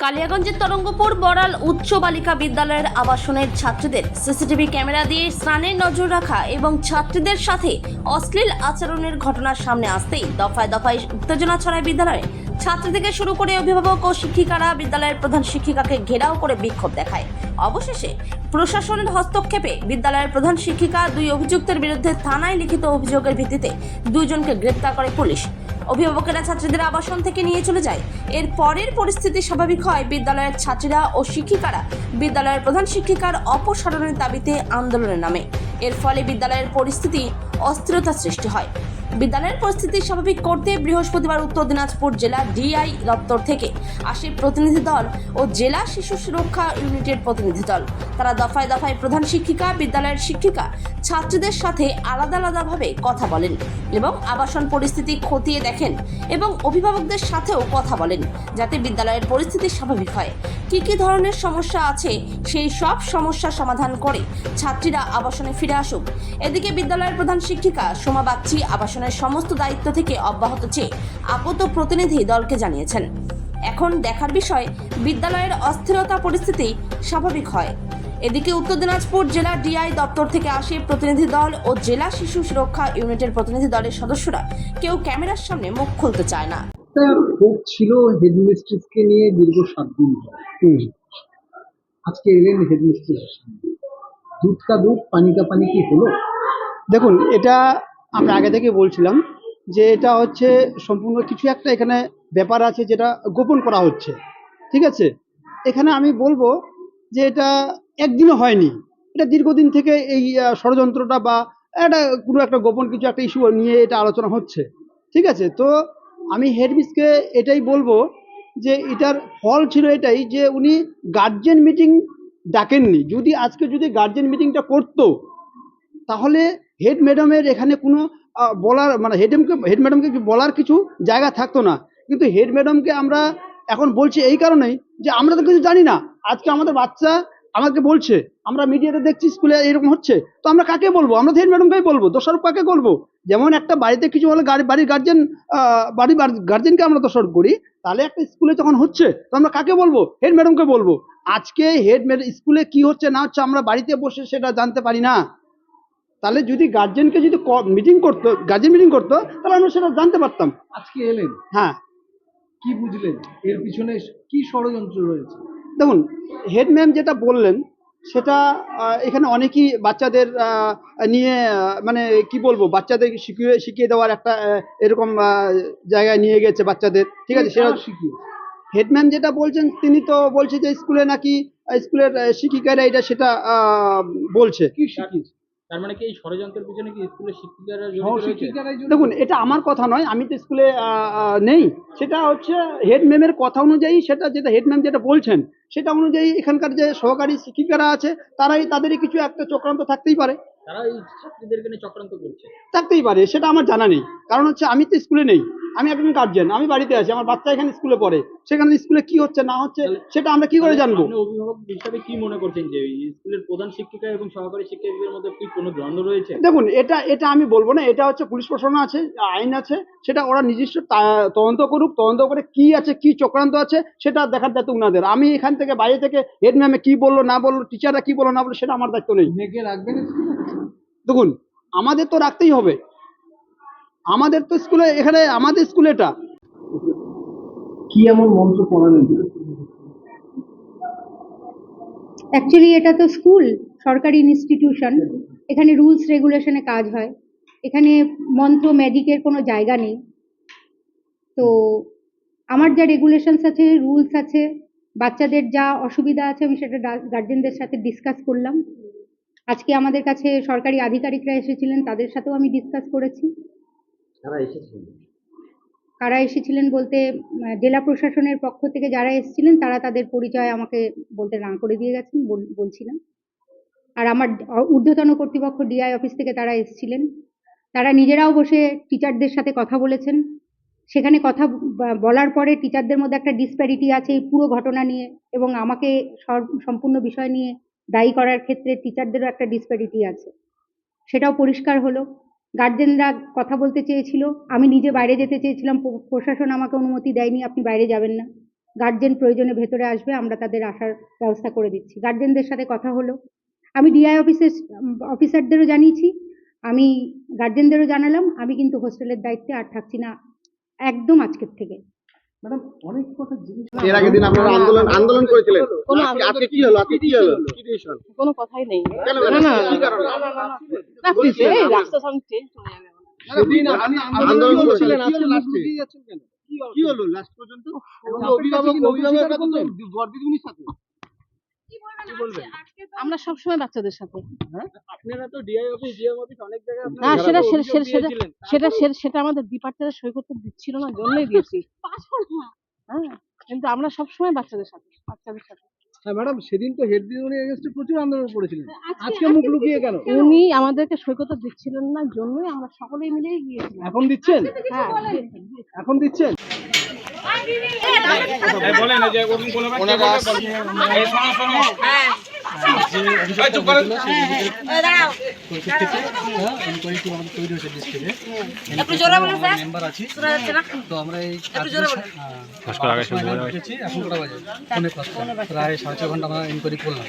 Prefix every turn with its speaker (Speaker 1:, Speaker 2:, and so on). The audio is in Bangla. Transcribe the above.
Speaker 1: কালিয়াগঞ্জের তরঙ্গপুর বড়াল উচ্চ বালিকা বিদ্যালয়ের আবাসনের ছাত্রীদের সিসিটিভি ক্যামেরা দিয়ে স্নানের নজর রাখা এবং ছাত্রীদের সাথে অশ্লীল আচরণের ঘটনা সামনে আসতেই দফায় দফায় উত্তেজনা ছড়ায় বিদ্যালয়ে। ছাত্রী থেকে শুরু করে অভিভাবক ও শিক্ষিকারা বিদ্যালয়ের প্রধান শিক্ষিকাকে ঘেরাও করে বিক্ষোভ দেখায়। অবশেষে প্রশাসনের হস্তক্ষেপে বিদ্যালয়ের প্রধান শিক্ষিকা দুই অভিযুক্তের বিরুদ্ধে থানায় লিখিত অভিযোগের ভিত্তিতে দুইজনকে গ্রেপ্তার করে পুলিশ। অভিভাবকেরা ছাত্রীদের আবাসন থেকে নিয়ে চলে যায়। এর পরের পরিস্থিতি স্বাভাবিক হয় বিদ্যালয়ের ছাত্রীরা ও শিক্ষিকারা বিদ্যালয়ের প্রধান শিক্ষিকার অপসারণের দাবিতে আন্দোলনে নামে। এর ফলে বিদ্যালয়ের পরিস্থিতি অস্থিরতা সৃষ্টি হয়। বিদ্যালয়ের পরিস্থিতি স্বাভাবিক করতে বৃহস্পতিবার উত্তর দিনাজপুর জেলা ডিআই দপ্তর থেকে আসে প্রতিনিধি দল ও জেলা শিশু সুরক্ষা ইউনিটের প্রতিনিধি দল। তারা দফায় দফায় প্রধান শিক্ষিকা, বিদ্যালয়ের শিক্ষিকা, ছাত্রীদের সাথে আলাদা আলাদাভাবে কথা বলেন এবং আবাসন পরিস্থিতি খতিয়ে দেখেন এবং অভিভাবকদের সাথেও কথা বলেন যাতে বিদ্যালয়ের পরিস্থিতি স্বাভাবিক হয়। কী ধরনের সমস্যা আছে সেই সব সমস্যা সমাধান করে ছাত্রীরা আবাসনে ফিরে আসুক। এদিকে বিদ্যালয়ের প্রধান শিক্ষিকা সোমা বাগচি আবাসনের সমস্ত দায়িত্ব থেকে অব্যাহত চেয়ে আগত প্রতিনিধি দলকে জানিয়েছেন। এখন দেখার বিষয় বিদ্যালয়ের অস্থিরতা পরিস্থিতি স্বাভাবিক হয়। এদিকে উত্তর দিনাজপুর জেলা ডিআই দপ্তর থেকে আসে প্রতিনিধি দল ও জেলা শিশু সুরক্ষা ইউনিটের প্রতিনিধি দলের সদস্যরা কেউ ক্যামেরার সামনে মুখ খুলতে চায় না।
Speaker 2: ক্ষোভ ছিল হেডমিস্ট্রেসকে নিয়ে দীর্ঘ 7 দিন ধরে। আজকে এলেন হেডমিস্ট্রেসের সামনে, দুধ কা দুধ পানি কা পানি কি হলো?
Speaker 3: দেখুন, এটা আমরা আগে থেকে বলছিলাম যে এটা হচ্ছে সম্পূর্ণ কিছু একটা এখানে ব্যাপার আছে যেটা গোপন করা হচ্ছে। ঠিক আছে, এখানে আমি বলবো যে এটা একদিনও হয়নি, এটা দীর্ঘদিন থেকে এই ষড়যন্ত্রটা বা একটা কোনো একটা গোপন কিছু একটা ইস্যু নিয়ে এটা আলোচনা হচ্ছে। ঠিক আছে, তো আমি হেডমিসকে এটাই বলবো যে এটার ফল ছিল এটাই যে উনি গার্জেন মিটিং ডাকেননি। যদি গার্জেন মিটিংটা করতো তাহলে হেড ম্যাডামের এখানে কোনো বলার মানে হেড ম্যাডামকে বলার কিছু জায়গা থাকতো না। কিন্তু হেড ম্যাডামকে আমরা এখন বলছি এই কারণেই যে আমরা তো কিছু জানি না। আজকে আমাদের বাচ্চা আমাকে বলছে, আমরা মিডিয়াতে দেখছি স্কুলে এরকম হচ্ছে, তো আমরা কাকে বলবো? আমরা তো হেড ম্যাডামকেই বলবো, দোষারোপ কাকে করবো? যেমন একটা বাড়িতে কিছু হলে বাড়ির গার্জেনকে আমরা দোষারোপ করি, তাহলে একটা স্কুলে যখন হচ্ছে তো আমরা কাকে বলবো? হেড ম্যাডামকে বলবো। আজকে স্কুলে কি হচ্ছে না হচ্ছে আমরা বাড়িতে বসে সেটা জানতে পারি না। তাহলে যদি গার্জেন মিটিং করতো তাহলে আমরা সেটা জানতে পারতাম।
Speaker 2: আজকে এলেন,
Speaker 3: হ্যাঁ,
Speaker 2: কি বুঝলেন এর পিছনে কি ষড়যন্ত্র রয়েছে?
Speaker 3: দেখুন, হেড ম্যাম যেটা বললেন সেটা এখানে অনেকেই বাচ্চাদের নিয়ে মানে কি বলবো, বাচ্চাদের শিখিয়ে দেওয়ার একটা এরকম জায়গায় নিয়ে গেছে বাচ্চাদের। ঠিক আছে, সেটা
Speaker 2: শিখিয়ে
Speaker 3: হেড ম্যাম যেটা বলছেন তিনি তো বলছে যে স্কুলে নাকি স্কুলের শিক্ষিকারা এটা সেটা বলছে।
Speaker 2: কি শিখিয়েছে?
Speaker 4: তার মানে কি এই ষড়যন্ত্রের পিছনে কি স্কুলের শিক্ষিকারা জড়িত রয়েছে?
Speaker 2: সহশিক্ষিকারাই জড়িত?
Speaker 3: দেখুন, এটা আমার কথা নয়, আমি তো স্কুলে নেই। সেটা হচ্ছে হেড ম্যামের কথা অনুযায়ী, যেটা হেড ম্যাম যেটা বলছেন সেটা অনুযায়ী এখানকার যে সহকারী শিক্ষিকারা আছে তাদেরই কিছু একটা চক্রান্ত থাকতেই পারে।
Speaker 4: তারা এই ছাত্রীদেরকে নিয়ে চক্রান্ত করছে।
Speaker 3: থাকতেই পারে, সেটা আমার জানা নেই। কারণ হচ্ছে আমি তো স্কুলে নেই, আমি একজন গার্জেন, আমি বাড়িতে আছি, আমার বাচ্চা এখানে স্কুলে পড়ে, সেখানে স্কুলে কি হচ্ছে না হচ্ছে সেটা আমরা কি করে জানবো?
Speaker 4: আপনি অভিভাবক হিসাবে কি মনে করছেন যে এই স্কুলের প্রধান শিক্ষিকা এবং সহকারী শিক্ষকদের মধ্যে কি কোনো দ্বন্দ্ব রয়েছে?
Speaker 3: দেখুন, এটা আমি বলবো না। এটা হচ্ছে পুলিশ প্রশাসন আছে, আইন আছে, সেটা ওরা নিজস্ব তদন্ত করুক। তদন্ত করে কি আছে, কি চক্রান্ত আছে সেটা দেখার দায়িত্ব উনাদের। আমি এখান থেকে বাইরে থেকে হেড ম্যামে কি বললো না বললো, টিচাররা কি বললো না বললো, সেটা আমার দায়িত্ব নেই।
Speaker 2: মেয়েকে রাখবেন স্কুলে?
Speaker 3: দেখুন, আমাদের তো রাখতেই হবে, আমাদের তো স্কুলে, এখানে আমাদের স্কুলে এটা।
Speaker 2: কি এমন মন্ত্র পড়ালেন?
Speaker 5: অ্যাকচুয়ালি এটা তো স্কুল, সরকারি ইনস্টিটিউশন, এখানে রুলস রেগুলেশনে কাজ হয়, এখানে মন্ত্র ম্যাজিকের কোনো জায়গা নেই। তো আমার যা রেগুলেশনস আছে, রুলস আছে, বাচ্চাদের যা অসুবিধা আছে আমি সেটা গার্জেনদের সাথে ডিসকাস করলাম। আজকে আমাদের কাছে সরকারি আধিকারিকরা এসেছিলেন, তাদের সাথেও আমি ডিসকাস করেছি। কারা এসেছিলেন বলতে জেলা প্রশাসনের পক্ষ থেকে যারা এসেছিলেন তারা তাদের পরিচয় আমাকে বলতে না করে দিয়ে গেছেন, বলছি না। আর আমার ঊর্ধ্বতন কর্তৃপক্ষ ডিআই অফিস থেকে তারা এসেছিলেন, তারা নিজেরাও বসে টিচারদের সাথে কথা বলেছেন। সেখানে কথা বলার পরে টিচারদের মধ্যে একটা ডিসপ্যারিটি আছে এই পুরো ঘটনা নিয়ে, এবং আমাকে সম্পূর্ণ বিষয় নিয়ে দায়ী করার ক্ষেত্রে টিচারদেরও একটা ডিসপ্যারিটি আছে, সেটাও পরিষ্কার হলো। গার্জেনরা কথা বলতে চেয়েছিল, আমি নিজে বাইরে যেতে চেয়েছিলাম, প্রশাসন আমাকে অনুমতি দেয়নি, আপনি বাইরে যাবেন না। গার্জেন প্রয়োজনে ভেতরে আসবে, আমরা তাদের আসার ব্যবস্থা করে দিচ্ছি। গার্জেনদের সাথে কথা হলো, আমি ডিআই অফিসারদেরও জানিয়েছি, আমি গার্জেনদেরও জানালাম, আমি কিন্তু হোস্টেলের দায়িত্বে আর থাকছি না একদম আজকের থেকে।
Speaker 2: ম্যাডাম অনেক কথা জিনিস
Speaker 3: এর আগের দিন আপনারা আন্দোলন করেছিলেন,
Speaker 6: কোনো
Speaker 3: আজকে কি হলো? আজকে কি হলো? কি ডিসিশন?
Speaker 6: কোনো কথাই নেই।
Speaker 3: কেন
Speaker 6: না
Speaker 3: ম্যাডাম?
Speaker 6: না
Speaker 3: কি কারণে?
Speaker 6: না, এই রাস্তার সামনে ট্রেন চলে যাবে।
Speaker 3: সেদিন আন্দোলন করেছিলেন, আজকে
Speaker 2: মুখ
Speaker 3: লাস্টে
Speaker 2: লুকিয়ে যাচ্ছেন কেন?
Speaker 3: কি হলো লাস্ট পর্যন্ত?
Speaker 2: অভিভাবকরা তো বরদিদির সাথে
Speaker 6: আমরা সবসময় বাচ্চাদের সাথে।
Speaker 4: আপনারা তো ডিআই অফিস, ডিএম অফিস অনেক জায়গায়
Speaker 6: না,
Speaker 4: আপনারা
Speaker 6: সেটা
Speaker 4: অভিযোগ দিয়েছিলেন।
Speaker 6: সেটা আমাদের ডিপার্টমেন্টে সই করতে দিচ্ছিল না, জন্যই দিয়েছি। হ্যাঁ, কিন্তু আমরা সবসময় বাচ্চাদের সাথে।
Speaker 2: হ্যাঁ ম্যাডাম, সেদিন তো হেড দিদিমণির এগেইনস্টে প্রচুর আন্দোলন করেছিলেন, আজকে মুখ লুকিয়ে কেন?
Speaker 6: উনি আমাদেরকে সই করতে দিচ্ছিলেন না, জন্যই আমরা সকলেই মিলেই গিয়েছিলাম।
Speaker 2: এখন দিচ্ছেন?
Speaker 6: হ্যাঁ,
Speaker 2: এখন দিচ্ছেন?
Speaker 4: বলেন যে ওরকম কোনো
Speaker 7: মেম্বার আছি, তো আমরা এই এখন কটা বাজে? প্রায় 6.5 ঘন্টা আমরা ইনকোয়ারি করলাম।